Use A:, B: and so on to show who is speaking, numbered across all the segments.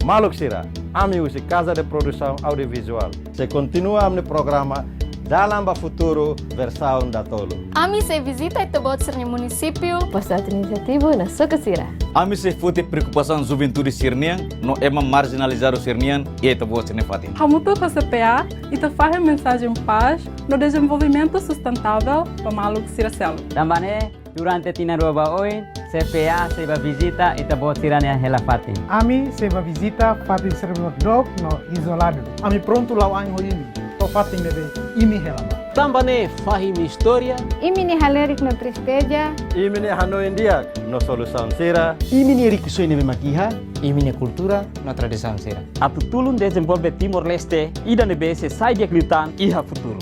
A: Maluk Sira, ami usi Casa de Produção Audiovisual. Se continua no programa Dalam Futuro versão da Tolo.
B: Ami se visita e tebot sernya município.
C: Projeto iniciativo na Soka Sira.
D: Ami se fute preocupação juventude sirnian, no ema marginalizado sirnian e tebot sirne fatin.
E: Hamutu com a CPA e te faz mensagem paz no desenvolvimento sustentável para Maluk Sira Selo.
F: Também durante tinarua baoi, CPA se va visita e tebot sirania hela fatin.
G: Ami se va visita fatin servidor dog no isolado. Ami pronto lau anho ini. To fatin deve imi helama.
H: Também fahim história.
C: Imi ni halerik no tristeja.
A: Imi ni Hanoi India, no solução Sira.
H: Imi ni rikusoi nebe makiha. Imi ni cultura no tradição Sira.
F: Atu tulun desenvolve Timor-Leste, ida nebe se sai de aklitan iha futuro.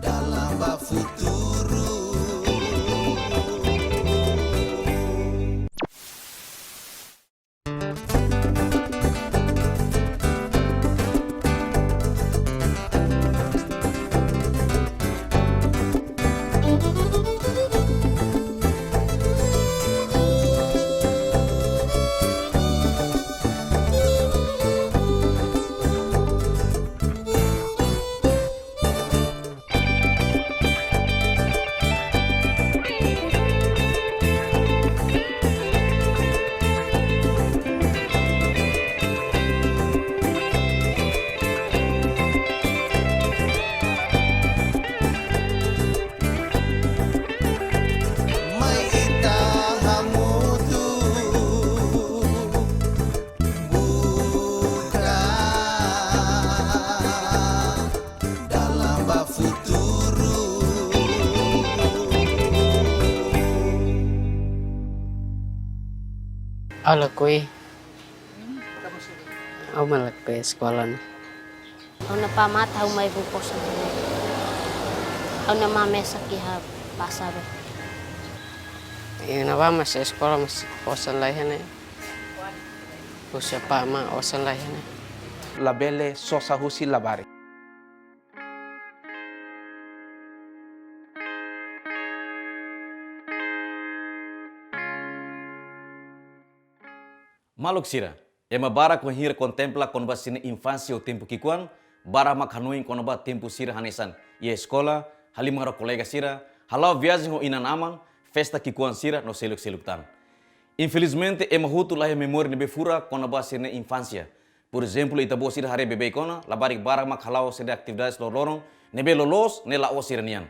B: Dalam Futuro.
I: Ala koi. Aku malak ke sekolah.
J: Aku na pamat, aku may bupos na tunay. Aku na mamesa kiha pasar.
I: Yung nawa mas sekolah mas osan lahian. Usya pama osan lahian.
H: Labele sosa husi labari.
D: Maluk Sira, ema bara ko hir contempla kon basine infância o tempo kikuan, bara mak hanuin kon ba tempo Sira hanesan. Ye escola, halimaro colega Sira, halau viagem ho inan amang, festa kikuan Sira no seluk tan. Infelizmente ema hutu lahe memori nebe fura kon ba sine infância. Por exemplo, itabo Sira hare bebe kona, labarik bara mak halau sede atividades lorong, nebe lolos ne la o Siranian.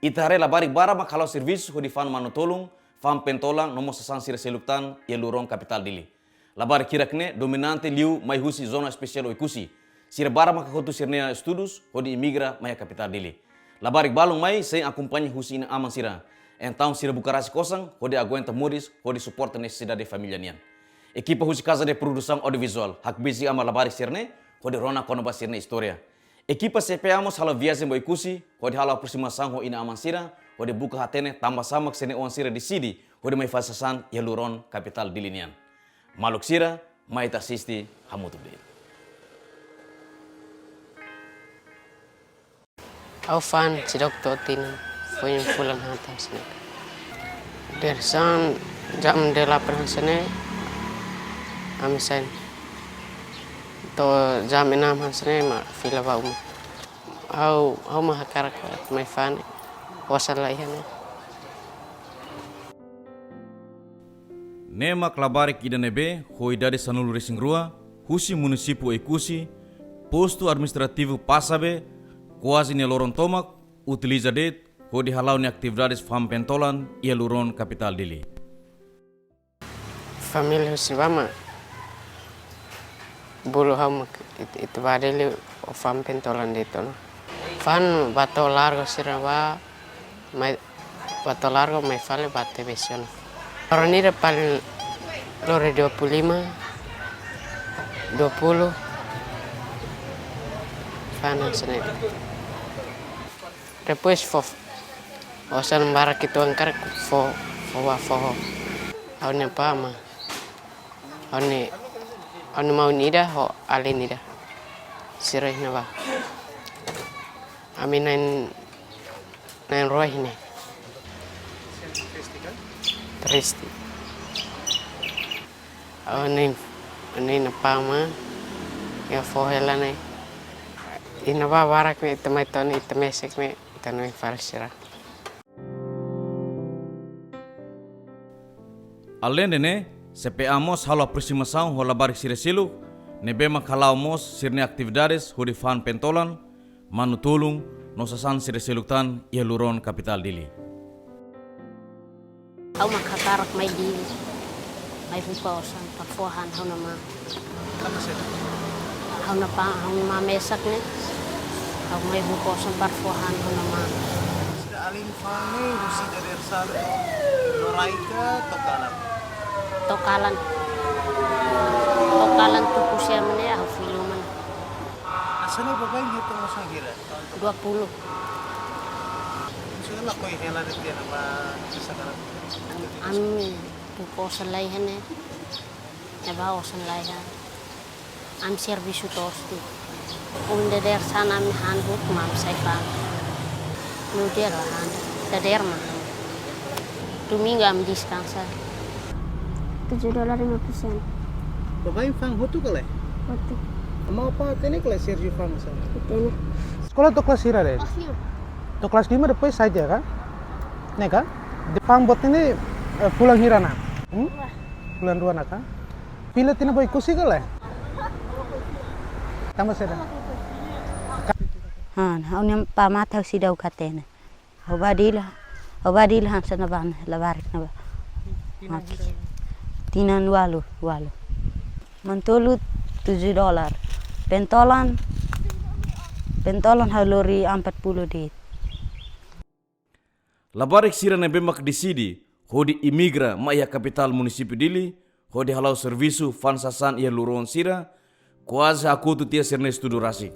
D: Ita hare labarik bara mak halau serviço ho di fan manotolong, fan pentolang nomo sasan Sira seluk tan ye lorong capital dili. Labar kirakne dominante liu mai husi zona especial oikusi. Sira bara maka hotu sirnea estudos hodi imigra mai capital dele. Labarik balong mai sem acompanha husi ina aman sira. Então sira bukarasi kosang hodi aguenta modis hodi suporta necessidade família nian. Equipa husi Casa de Produção Audiovisual hak bisi ama labarik sirne hodi rona konoba sirne historia. Equipa CPA mos hala viagem boikusi hodi hala aproximação ho ina aman sira hodi buka hatene tambah samak sene on sira di sidi hodi mai fasasan yaluron capital dilinian. Maluk Sira, mai tasisti hamutu beli.
I: Aku fan si doktor tin punya bulan hantam sini. Dari san jam 8 sini, amisan. To jam 6 sini mak fila bau. Aku mah karak mai fan, wasan lain.
D: Nema klabarik ida nebe, hoidade sanulu racing rua, husi munisipu ekusi, posto administrativo passabe, quase ne loron tomak, utiliza det, hodi halau ne atividades fam pentolan, ia luron capital dili.
I: Família Silvama, bulu ham itu badeli o fam pentolan dito no. Fan bato largo sirava, mai bato largo mai fale bate vision. Orang ini paling lore 25, 20, panas nih. Depois osan barak itu angkar fo. Awalnya apa mah? Awalnya mau nida ho alin nida. Sirih napa? Amin nain roh ini. Tristi. Ini napama ya fohela nih. Ina ba barak me temeton itemesek me tanoi farsira.
D: Além de CPA mos halo aproximação rola barik siresilu, nebema kalau mos sirne atividades hudi fan pentolan, manutulung nosasan siresiluktan ia luron kapital dili.
J: Au makakarak may dili. May hupawasan pafuahan hau nama. Hau na pa hau mamesak ne. Hau may hupawasan pafuahan hau nama.
H: Alin fane husi dari sal Noraika tokalan.
J: Tokalan tuku siya man au filo man.
H: Asana babay gitu mo sa gira.
J: 20.
H: Sila ko ihela dia na sa kanang.
J: Amin puposan laihan ne. Nabawasan laihan. Am servisu tosti. Der sana mi handhut mam saifan. Nudia lahan. Dader mah. Domingo am descansa.
B: $7.50.
H: Babay fang hotu kale.
B: Hotu.
H: Mau apa tene kale Sergio fang sa.
B: Tene.
G: Sekolah to kelas ira deh. To kelas 5 depois saja kan? Neka? Depan bot ini pulang hirana. Pulang dua naka. Pila tina boy kusi kale. Tama seda.
C: hau nem pamat hau sidau katena. Hau badil han sana ban labarik na ba. Tinan walu. Mantolu $7. Pentolan hau lori 40 dit.
D: Labarik sira nebemak disidi, hodi imigra maya kapital munisipio dili, hodi halau servisu fansasan ia luron sira, kuasa hakutu tia sirne studu rasik.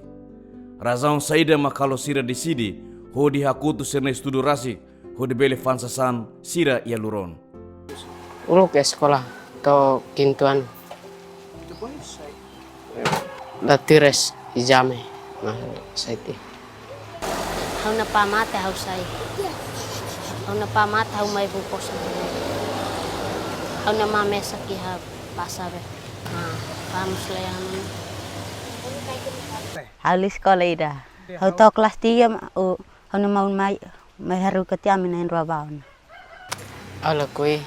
D: Razão saída makalo sira disidi, hodi hakutu sirne studu rasik, hodi bele fansasan sira ia luron.
I: Ulu ke sekolah to kintuan. Datires ijame. Nah, saiti.
J: Hau na pamate hau sai. Hau na pamate hau may bukosan. Hau na mamesa ki ha pasabe. Vamos layan.
C: Hau li sekolah ida. Hau to kelas 3 hau na mau mai haru ketiamin en ruabaon.
I: Ala kui.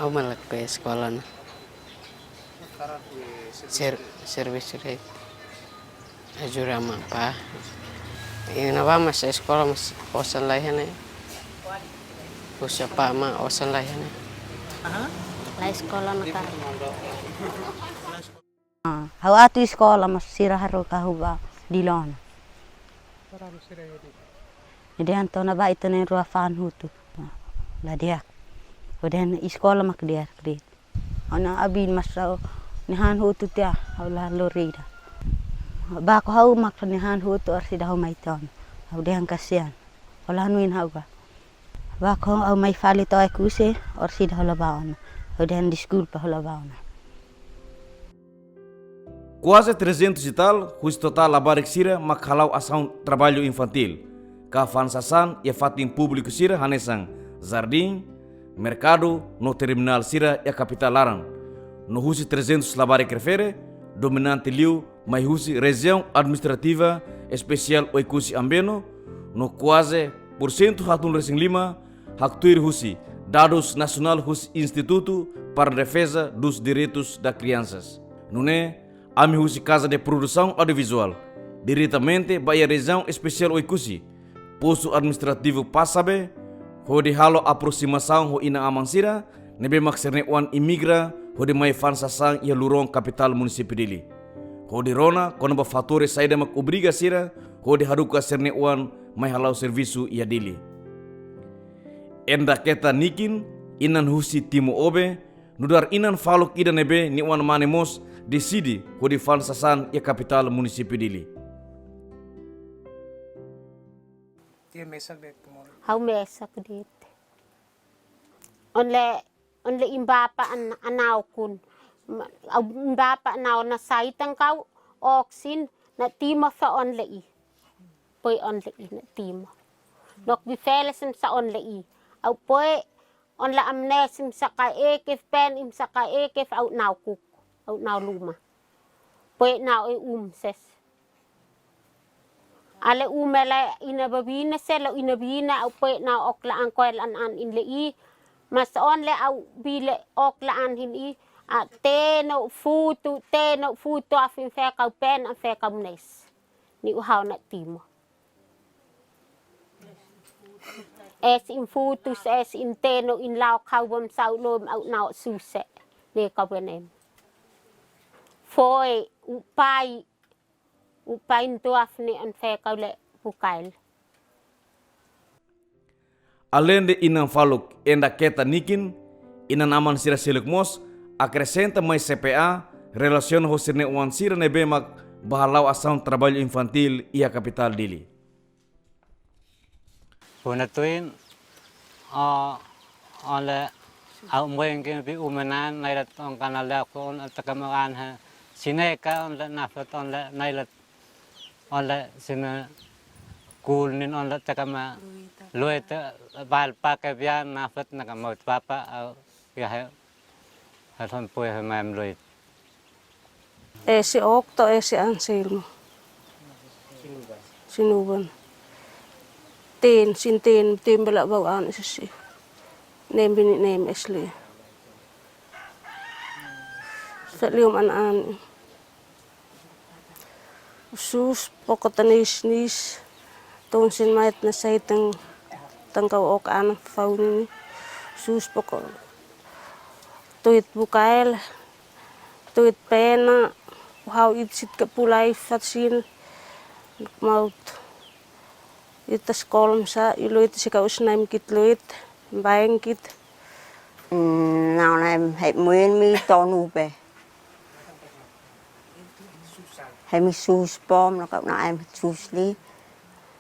I: Au malak pe sekolah na. Service rate. Ajura ma pa. Ina ba mas sekolah mas osan layan eh. Usia pa ma osan layan eh.
J: Lai sekolah na ka.
C: Hau atu sekolah mas sira haru kahuba dilon. Jadi anto na ba ito na ruafan hutu. La dia. Kemudian sekolah mak dia kredit. Ana abin masau nihan hutu tia hau la lorida. Ba ko hau mak nihan hutu arsi dah mai ton. Hau dia kasihan. Olah nuin hau ba. Ba ko au mai fali to ekuse arsi dah la baon. Hau dia di school pa la baon.
D: Quase 300 e tal, hus total labarik sira makhalau asaun trabalho infantil. Ka fansasan e fatin público sira hanesang jardim, mercado no terminal sira e capital larang. No husi 300 labarik refere, dominante liu mai husi região administrativa especial oikusi ambeno, no quase por cento hatun resing lima, haktuir husi dados nacional husi Instituto para Defesa dos Direitos das Crianças. Nune ami husi Casa de Produção Audiovisual, diretamente by a região especial oikusi, posto administrativo Passabe, hodi halo aproximação ho ina amansira, nebe makserne wan imigra, hodi mai fansasang ia lurong kapital munisipio dili. Hodi rona kono ba fatore saida mak obriga sira, hodi haruka serne wan mai halau servisu ia dili. Enda keta nikin inan husi timo obe, nudar inan falok ida nebe ni wan manemos decidi hodi fansasan ia kapital munisipio dili.
J: Hau mesak dit. Onle imbapa anaw kun. Imbapa anaw na saitang kau oksin na tima fa onle i. poi on le ina timo. Nok bi fele sim sa on le I. Au poi on la amne sim sa ka ekef pen im sa ka ekef au nau kuk. Au nau luma. Poi nau ses. Ale umela ina babina selo ina bina au poi nau okla an koel an in le I. Mas on le au bile okla an hin I. A teno futu afin fe kau pen a fe kau nes. Ni uhau na timo. Es in futus es in teno in lau kau bom sau lom au nau suse. Ne kau benem. Foi upai tu afni an fe kau le bukail.
D: Além de inan faluk enda keta nikin, inan aman sira siluk mos, acrescenta mais CPA, relaciona hosirne uan sira nebemak bahalau ação trabalho infantil e a capital dili.
F: Punatuin, oleh au mungkin bi umenan nailat on kanal ko on takamaan ha sineka on le nafat on le nailat on le sina kulnin on le takama lueta bal pakai biar nafat nakamot papa au ya ha thon poi ha mam luet.
K: Esi okto esi ansilmo. Sinuban. Tin bela bau an sisi. Nem bini nem esli. Selium an. Sus pokotanis nis. Tonsin mait na say tangkaw ok an fauni. Sus pokok. Tuit bukail. Tuit pena. How it sit kapulay fatsin. Maut. Itas kolom sa iluit si kaus naim kit luit baeng kit.
C: Nào này hãy nguyên mi to nu bè. Hãy mi sus bom nó cậu nào em sus li.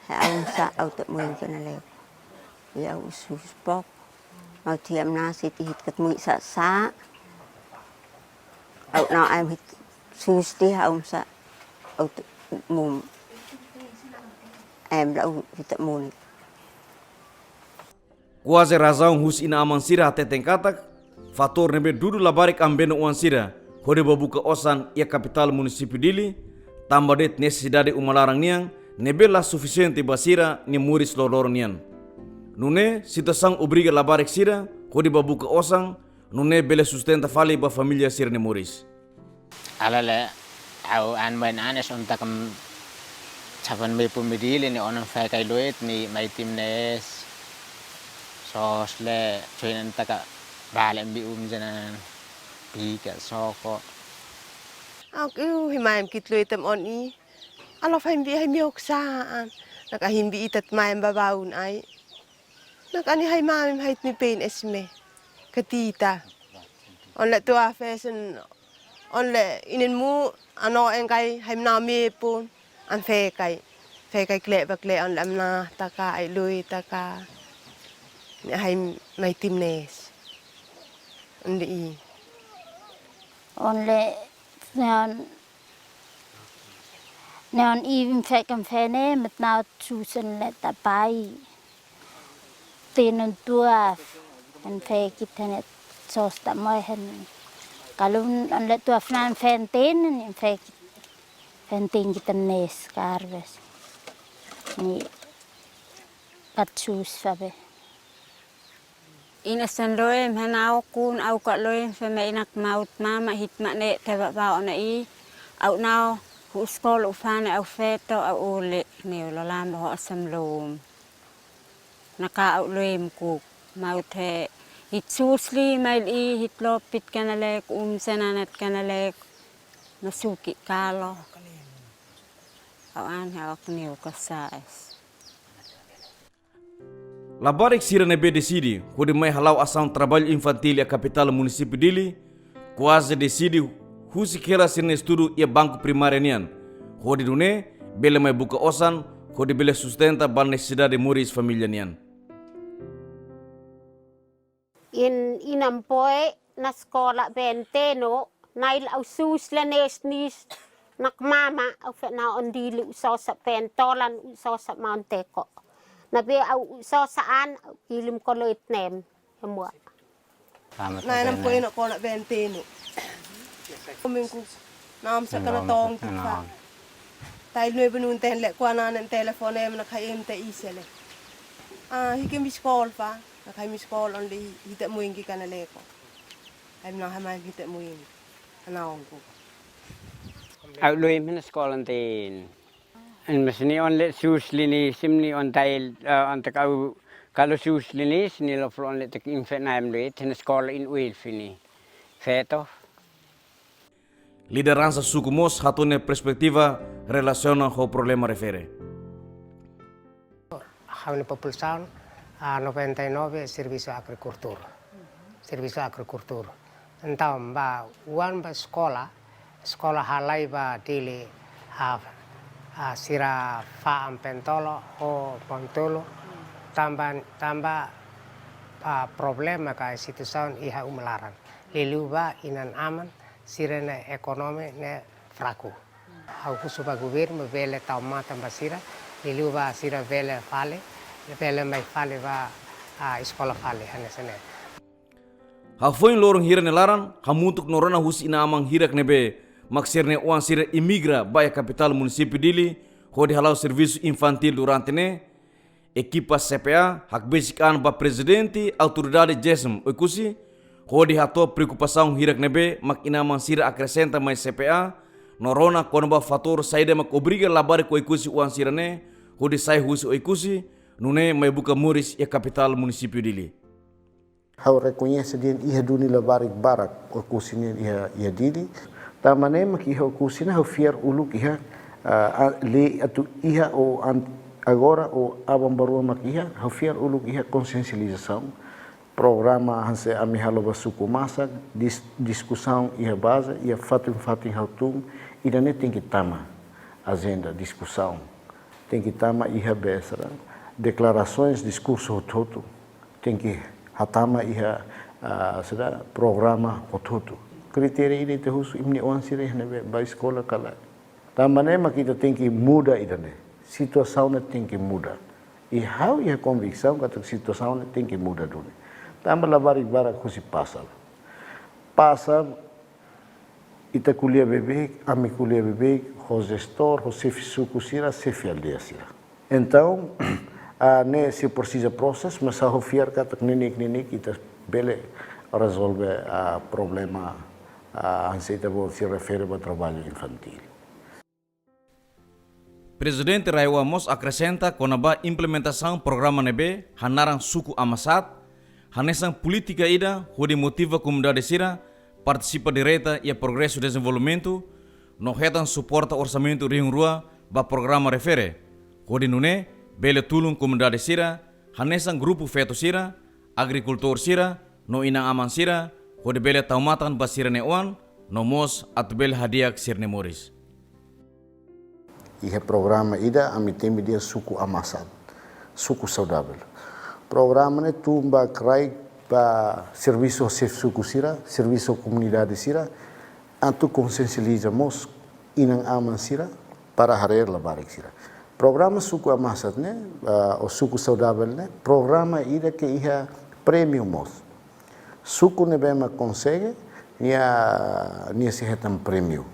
C: Hãy ông sa ông tự mừng cho nó leo. Vì ông sus bom. Nói thiệm na si thì hít cất mũi sa sa. Ông nào em hít sus li ông sa ông tự mừng. Em đã kita muni.
D: Quase razão hus ina aman sira teteng katak, fator nebe dudu labarik ambeno uan sira, hode babuka osan ia capital município dili, tambah det necessidade umalarang niang, nebe la suficiente basira ni muris lolor nian. Nune sitasang obriga labarik sira, hode babuka osan, nune bele sustenta fali ba familia sira ni muris.
L: Alale, au an main anes untakam Saban may pumidili ni onang fay kay luit ni may timnes sos le choinan taka balam bi janan pika soko
M: aku himayam kit luitam on I alo fay bi hay miok saan nakahimbi itat mayam babaun ay nakani hay mamim hayt mi pain esme katita on le tua fashion on le inin mu ano engkay hay nami pun an fe kai kle bakle on lamna taka ai lui taka ni hai mai timnes on I
J: On le neon even fe kan fe ne met nou susen le tapai. Tinon tua en fe kitanet sos ta moi hen. Kalun on le tua fnan fen ten en fe penting kita nes karves ni katsus sabe
C: Inasan loem hanau kun au ka loem fe me inak maut mama hit ma ne te ba ona I au nau hu skol u fane au feto au ole ne lo lam ho asam lom naka au loem ku maut he hit susli mail I hit lo pit kanale senanat kanale nasuki kalo awan hawak niu kasais.
D: Labarik sira nebe decidi, hode mai halau ação trabalho infantil a capital município dili, quase decidi husi kela sirne estudo ia banco primário nian. Hode dune, bele mai buka osan, hode bele sustenta bal necessidade muris família nian.
J: Inampoe na sekolah benteno, nail au sus la nesnis
N: nak mama au fe na ondili uso sa pentolan uso sa mounteko nabi au uso saan kilim ko loit nem semua
M: na nam ko ino ko na benteno kumingku nam sa kana tong pa tay no benun ten le kwa na nen telefon em na khay em te isele hikem biskol pa na khay miskol on li hita muingi kana leko ay na hamay hita muingi anaong ko
O: Au lui min sekolah tin. En mesni on le sus lini simni on tail on tak au kalau sus lini sini lo flon le tak infenaim lui tin sekolah in uil fini. Feto.
D: Liderança suku Mos hatune perspektiva relacional com o problema refere.
P: Haune população 99 serviço agricultura. Serviço agricultura. Então, uan ba sekolah halai ba dili sira faam pentolo o pontolo tambah problema ka situasi iha umelaran liluba inan aman sirene ekonomi ne fraku au kusuba governo vele tauma tamba sira liluba sira vele mai fale ba sekolah fale hanesane
D: Ha foi lorong hira nelaran hamutuk norana husi ina amang hirak nebe maksirne uang sira imigra baya capital município dili hodi halau serviço infantil durante ne equipa CPA hak basic an ba presidente autoridade jesm okusi hodi hato preocupação hirak nebe mak ina amang sira acrescenta mais CPA norona kono ba fator saida mak obriga labare ko ikusi uang sira ne hodi sai husi okusi nune mai buka muris e capital município dili.
Q: Hau reconhece dia ia duni barak o kusine ia dili tamane maki hau kusina hau fiar uluk iha le atu iha o agora o abang baru maki iha hau fiar uluk iha consciencialização programa hanse ami halo basuku masak discussão iha base ia fatin hau tum idane tem que tama agenda discussão tem que tama iha besra declarações discurso todo tem que hatama iha sudah programa hotutu kriteria ini terus imni on sireh nebe ba sekolah kala tamane makita tem que muda idane situação tem que muda e how ia convicção kata situação tem que muda dulu tamba labari barak kusi pasal ita kuliah bebek ami kuliah bebek ho gestor ho suku sira aldeia sira então se precisa processo, mas ao fiar que clinic kita bele resolve problema se refere ao trabalho infantil.
D: Presidente Raiwa Mos acrescenta konaba implementação programa nebe hanaran suku amasat hanesan política ida hodi motiva comunidade sira participa direta e progresso desenvolvimento no retan suporta orçamento ring rua ba programa refere hodi nune bele tulung comunidade sira hanesan grupo feto sira agricultor sira no inang aman sira hodi bele taumatan basira newan no Mos at bele hadiak sirne moris.
Q: Ihe programa ida ami temi dia suku amasat, suku saudável. Programa ne tumba krai ba serviço suku sira, serviço comunidade sira, antu consciencializamos inang aman sira para harer labarik sira. Programa suku amasat ne, o suku saudável ne, programa ida que iha prêmio mos. Suku ne bema consegue, nia se hetam prêmio.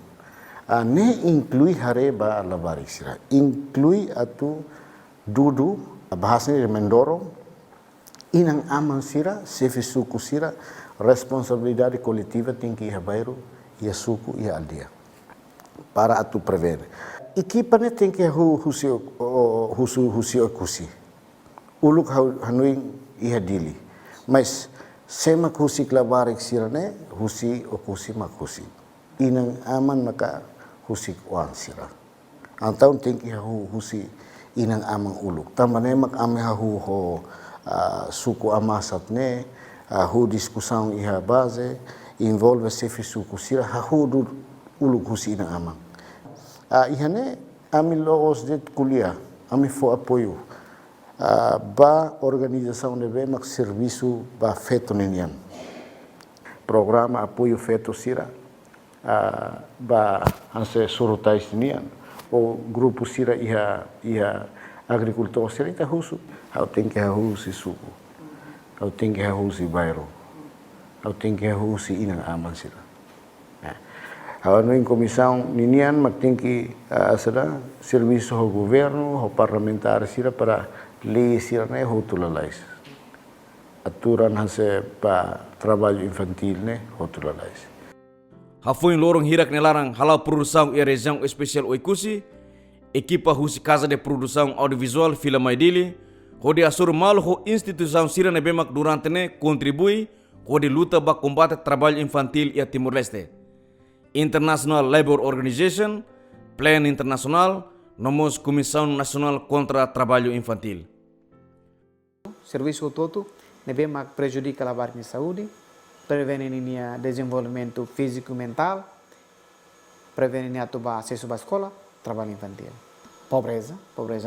Q: Ne inclui hareba labarik sira, inclui atu dudu, bahasa ni mendorong, inang aman sira, sefi suku sira, responsabilidade coletiva tem que iha bairro, ia suku, ia aldeia. Para atu prever. Equipa ne tem que husi okusi. Uluk hanui iha dili. Mas sema husi klabarik sira ne, husi okusi makusi. Inang aman maka husi uang sira. Antau tem que husi inang aman uluk. Tambane mak ame ho suku amasat ne, hu discussão iha base, envolve sefi suku sira, hu uluk husi inang aman. Ihane ami loos de kuliah, ami fo apoio ba organização de bemak serviço ba feto ninian. Programa apoio feto sira, ba hanse surutai sinian o grupo sira iha agricultor sira ita husu hau tingke husi suku hau tingke husi bairo hau tingke husi inang aman sira hau noin comissão ninian mak tingki asada serviço ao governo ao parlamentar sira para lei sira ne hotulalais aturan hanse pa trabalho infantil ne hotulalais.
D: Hafuin lorong hirak nelarang halal produção e região especial oikusi, equipa husi Casa de Produção Audiovisual Vila Maidili, hode asur mal ho instituição sira nebemak durante ne contribui hode luta ba combate trabalho infantil e Timor-Leste. International Labour Organization, Plan Internacional, nomos Comissão Nacional contra Trabalho Infantil.
R: Serviço todo nebemak prejudica a barca de saúde, prevene desenvolvimento físico e mental, prevene atubar acesso à escola, trabalho infantil. Pobreza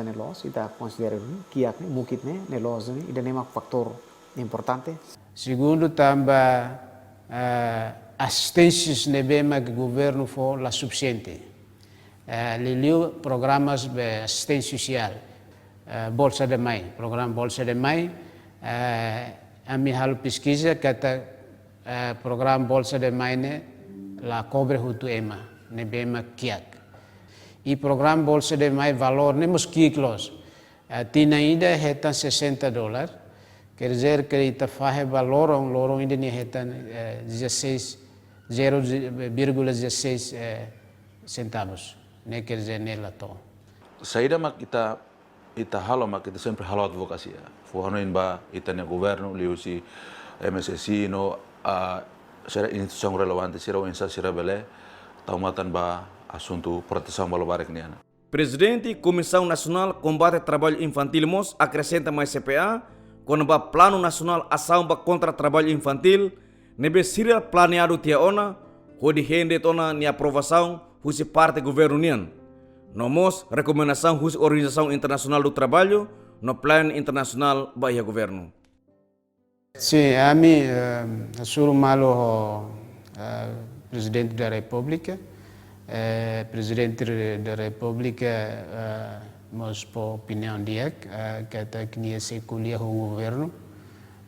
R: nelos, ita considera que é mukit nelos, e é um fator importante.
P: Segundo, também assistências nebema que o governo for la suficiente. Liliu programas de assistência social, Bolsa de Mãe, programa Bolsa de Mãe, a minha pesquisa que programa Bolsa de Mãe la cobre hutu ema nebema kiak. E programa Bolsa de Mãe valor nemos kiklos. Tina ainda retan $60. Quer dizer que ita faz valor lorong ainda ni retan 0,16 centavos. Ne quer dizer nela to.
S: Saída mak ita halo mak ita sempre halo advocacia. Fuhanoin ba ita ne governo liusi MSC no será instituição relevante será o insa será belé taumatan ba assunto proteção balobarek niana.
D: Presidente Comissão Nacional Combate Trabalho Infantil MOS acrescenta mais CPA quando ba Plano Nacional Ação ba contra Trabalho Infantil nebe sira planeado tia ona hodi hende tona ni aprovação husi parte governo nian. No MOS recomendação husi Organização Internacional do Trabalho no Plano Internacional ba ia governo.
P: Sim, a mim sou malo presidente da República. Presidente da República, mas por opinião dia que até que nie se colhe o governo,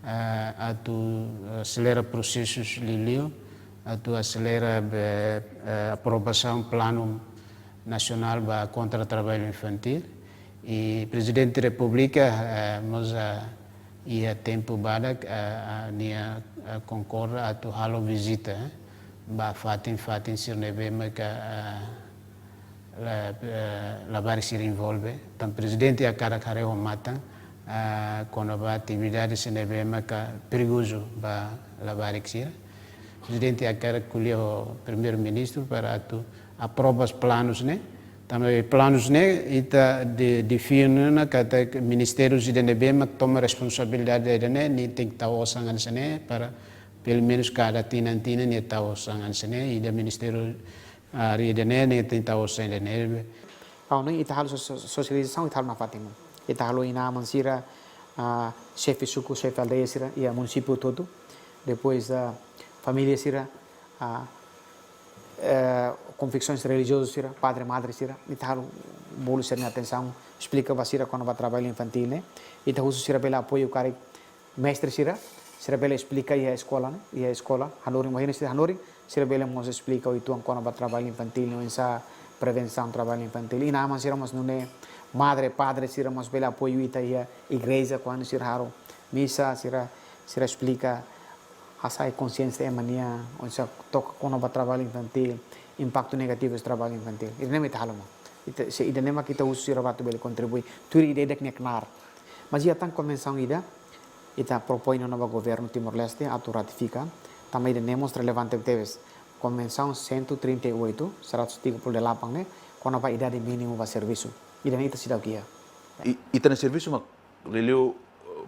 P: a tu acelera processos lilio, a tu acelera aprovação plano nacional contra o trabalho infantil e presidente da República, mas e a tempo bada nia concorda a tu halo visita ba fatin sir nebe maka la bar sir involve tam presidente a cara o mata quando ba atividade se nebe maka perigoso ba la bar sir presidente a cara colheu primeiro ministro para tu aprova os planos né também planos né ita define na que ministérios de nebema toma responsabilidade de né ni tem que estar osangan sene para pelo menos cada tina ni estar osangan sene e do ministério ari de né ni tem que estar osangan né
R: ao nem ita halo socialização ita halo na Fatima ita halo ina mansira chefe suku chefe aldeia sira e a município todo depois a família sira convicções religiosas sira padre madre sira ita halo bolo ser na atenção explica vasira quando vai trabalho infantil né ita uso sira pela apoio cari mestre sira bela explica e a escola hanori imagina sira hanori sira bela mos explica o itu quando vai trabalho infantil não essa prevenção trabalho infantil e na mas sira mas não é madre padre sira mas bela apoio ita e a igreja quando sira haro missa sira explica asa consciência é mania onde toca quando vai trabalho infantil impacto negativo do trabalho infantil isso nem me talamo se ida nem kita uso sira batu bela contribui turi ide dek neknar mas ia tang convenção ida ita propõe no novo governo Timor-Leste a ratificar também temos relevante teves convenção 138 será tiga por delapang né quando vai idade mínimo para serviço ida nem ita sidau kia
S: ita na serviço mak leleu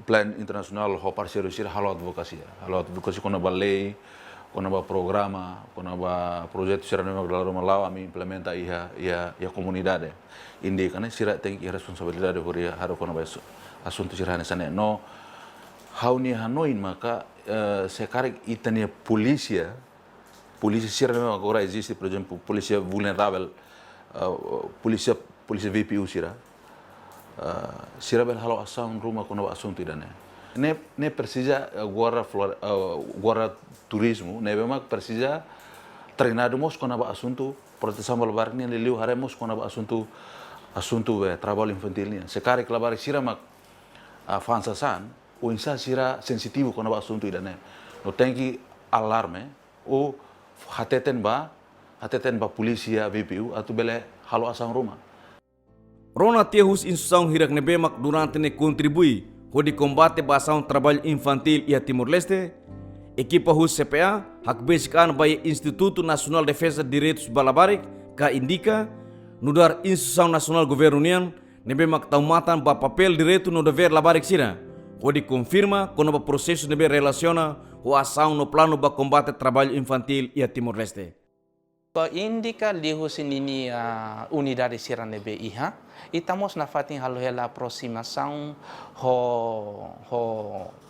S: plan internasional ho parceiro sir halo advocacia quando ba lei quando ba programa quando ba projeto sir no dalam malau ami implementa ia comunidade indi kana sira tem responsabilidade por ia haro quando ba assunto sir hanesane no hauni hanoin maka sekarang itania polisia polícia sira memang agora existe, por exemplo, polícia vulnerável, polícia VPU sira. Sira bel halo ação rumah kono assunto idane. Ne precisa agora turismo, ne memang precisa treinado mos kono assunto proteção balbar ni liliu haremos kono assunto trabalho infantil ni. Sekarang kelabar sira mak avançação, o insa sira sensitivo kono assunto idane. No tem que alarme o hateten ba polícia VPU atau bele halo asang rumah.
D: Rona tiahus instituição hirak nebemak durante ne contribui ho de combate basação trabalho infantil e a Timor-Leste, equipa hus CPA hak basican by Instituto Nacional de Defesa de Direitos Balabarik ka indica nudar instituição nacional governo unian nebemak taumatan ba papel direito no dever labarik sira ho de confirma quando ba processo nebe relaciona o ação no plano ba combate trabalho infantil e a Timor-Leste.
T: Indica lihu sinini unidade sira nebe iha estamos na fatin haluhela aproximação ho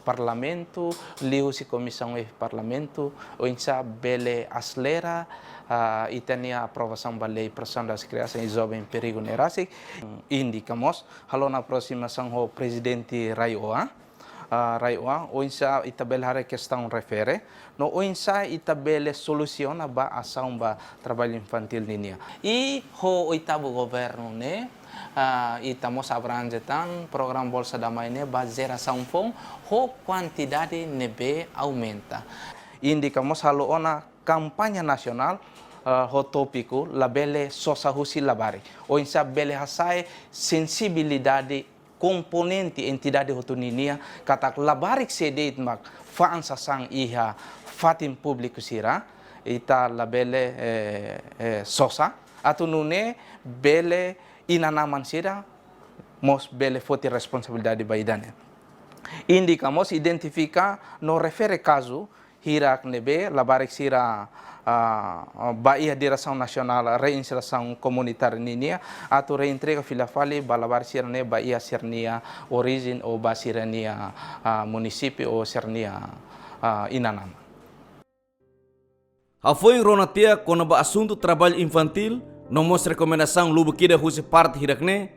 T: parlamento lihu si comissão e parlamento o insa bele aslera e tenia aprovação da lei proteção das crianças e jovens em perigo nerasik indicamos halo na aproximação ho presidente Raioa o insa itabel hare questão refere no o insa itabele soluciona ba ação ba trabalho infantil ninia e ho oitavo governo ne estamos abrangetan program Bolsa Damai ne ba geração fom ho quantidade nebe aumenta indicamos halo ona campanha nacional ho tópico labele sosahusi labari o insa bele hasai sensibilidade komponente entidade hotuninia katak labarik sedeit mak faansa sang iha fatim publiku sira ita labele sosa atau nune bele inanaman sira mos bele foti responsabilidade baidane indicamos identifica no refere caso hirak nebe labarik sira Bahia Direção Nacional Reinserção Comunitária Ninia atau reintegra filafali balabar sirne Bahia Sirnia origin ou Basirania município ou Sirnia Inanam.
D: Foi ronatia quando ba assunto trabalho infantil nomos recomendação lubu kida husi parte hirakne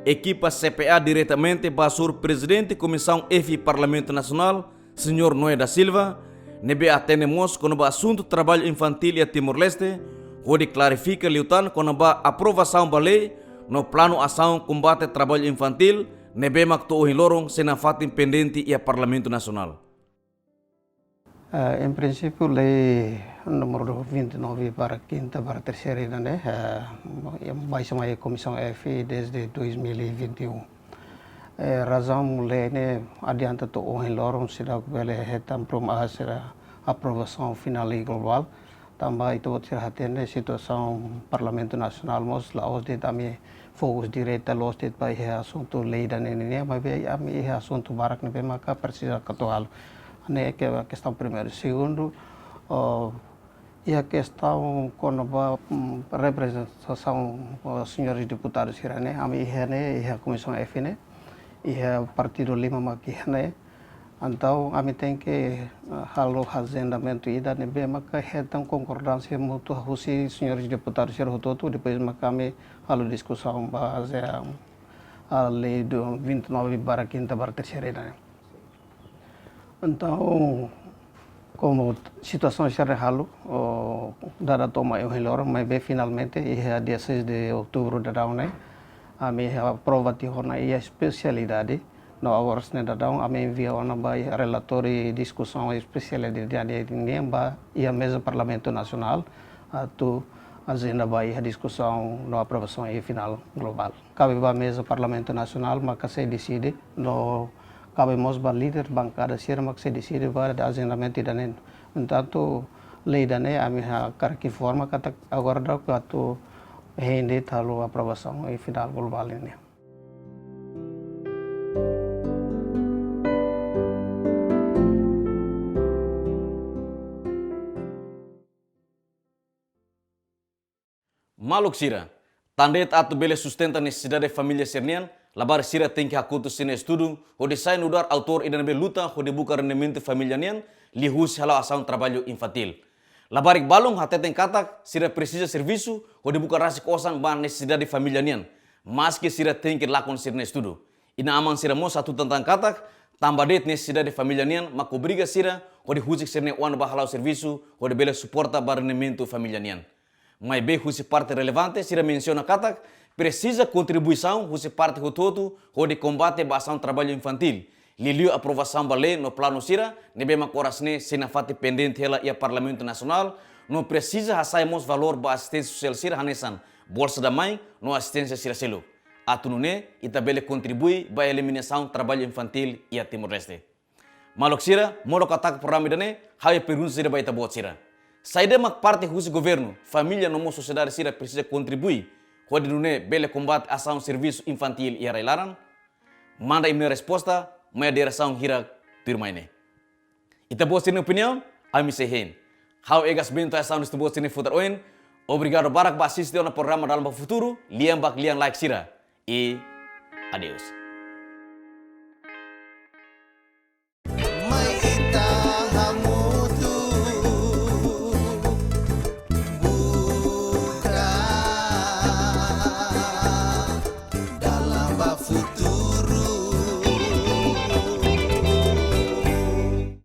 D: equipa CPA diretamente basur presidente Comissão EFI Parlamento Nacional Senhor Noé da Silva nebe atendemos quando ba assunto trabalho infantil e a Timor-Leste, onde clarifica liutan quando ba aprovação ba lei no plano ação combate trabalho infantil, nebe makto o hilorong senafatin pendente e a Parlamento Nacional.
U: Em princípio, lei número 29/5/3 né, vai chamar a Comissão EFI desde 2021. Razão lei ne adianta to o hilorong sira bele hetam proma sira aprovação final e global também itu sira hatene situação Parlamento Nacional mos laos de também fokus direto los de pai assunto lei dan ini mas ami assunto barak ne maka precisa katoal ne que a questão primeiro segundo e a questão quando a representação senhores deputados sira ne ami ne a Comissão F ne ia partido lima makihane então a mim tem que halo agendamento ida nebe maka hetam concordância mútua husi senhores deputados ser rototo depois maka me halo discussão base a lei do 29/5/3 então como situação será halo dada toma eu reloro mas bem finalmente ia dia 6 de outubro da daune ami prova tihona ia especialidade no hours ne dadang ami envia ona bai relatori discussão especialidade ini ba ia mesa Parlamento Nacional atau agenda bai a discussão no aprovação e final global cabe ba mesa Parlamento Nacional maka se decide no cabe mos ba líder bancada sira maka se decide ba da agendamento danen entanto lei dane ami kar que forma kata agora da atau hindi talo aprovação e final global ini.
D: Maluk sira, tandet atu bele sustenta necessidade de família sernian, labar sira tem que hakutu sine estudo, o design udar autor idan be luta, o de buka rendimento família nian, lihus hala ação trabalho infantil. Labarik balong hateten katak sira precisa serviço o dibuka rasi kosan ba necessidade família nian. Maski sira tem que lakon sira na estudo. Ina aman sira mo satu tentang katak tambah det necessidade família nian mako briga sira o de husik sira ne wan ba halau serviço o de bela suporta ba rendimento família nian. Mas be husi parte relevante sira menciona katak precisa contribuição husi parte rototo o de combate ba ação trabalho infantil. Liliu aprovação ba lei no plano sira, nebe makorasne senafati pendente ela ia Parlamento Nacional, não precisa hasaimos valor ba assistência social sira hanesan, bolsa da mãe, no assistência sira selo. Atunune itabele contribui ba eliminação trabalho infantil ia Timor-Leste. Malok sira, moro katak programa dane, hai pergunta sira ba itabot sira. Saída mak parte husi governo, família no mo sociedade sira precisa contribui, hode nune bele combate ação serviço infantil ia railaran. Manda email resposta uma direção hira turmaine. Ita boa sini opinião, ami sehen. How egas bento essa neste boa sini futar oin. Obrigado barak ba assistir no programa dalam futuro. Liam bak liam like sira. E adeus.